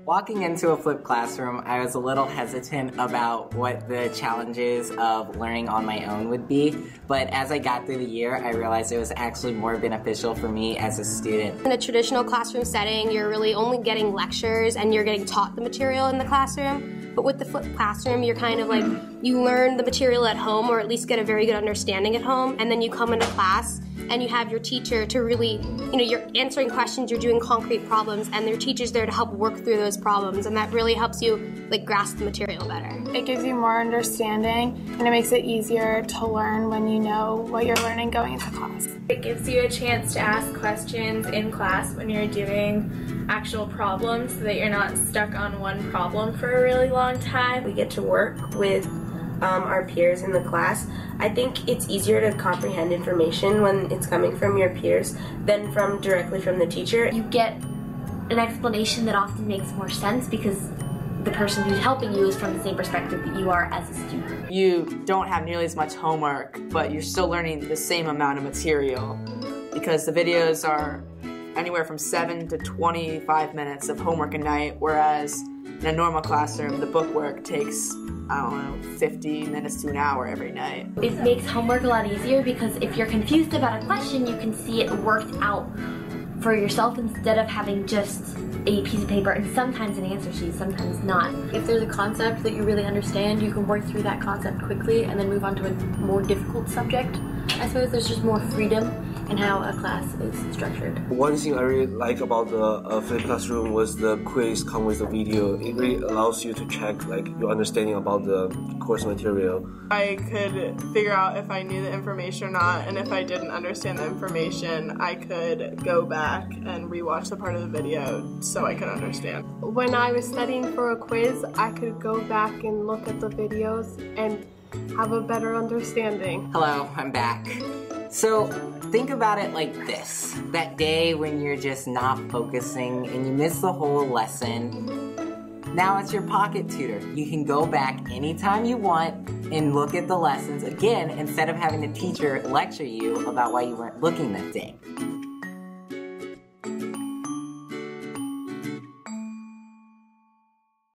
Walking into a flipped classroom, I was a little hesitant about what the challenges of learning on my own would be, but as I got through the year, I realized it was actually more beneficial for me as a student. In a traditional classroom setting, you're really only getting lectures and you're getting taught the material in the classroom. But with the flipped classroom, you're kind of like, you learn the material at home, or at least get a very good understanding at home, and then you come into class and you have your teacher to really, you're answering questions, you're doing concrete problems, and your teacher's there to help work through those problems, and that really helps you grasp the material better. It gives you more understanding, and it makes it easier to learn when you know what you're learning going into class. It gives you a chance to ask questions in class when you're doing actual problems so that you're not stuck on one problem for a really long time. We get to work with our peers in the class. I think it's easier to comprehend information when it's coming from your peers than directly from the teacher. You get an explanation that often makes more sense because the person who's helping you is from the same perspective that you are as a student. You don't have nearly as much homework, but you're still learning the same amount of material because the videos are anywhere from 7 to 25 minutes of homework a night, whereas in a normal classroom, the book work takes, 50 minutes to an hour every night. It makes homework a lot easier because if you're confused about a question, you can see it worked out for yourself instead of having just a piece of paper and sometimes an answer sheet, sometimes not. If there's a concept that you really understand, you can work through that concept quickly and then move on to a more difficult subject. I suppose there's just more freedom in how a class is structured. One thing I really like about the flipped classroom was the quiz come with the video. It really allows you to check your understanding about the course material. I could figure out if I knew the information or not, and if I didn't understand the information, I could go back and rewatch the part of the video so I could understand. When I was studying for a quiz, I could go back and look at the videos and have a better understanding. Hello, I'm back. So think about it like this. That day when you're just not focusing and you miss the whole lesson, now it's your pocket tutor. You can go back anytime you want and look at the lessons again instead of having a teacher lecture you about why you weren't looking that day.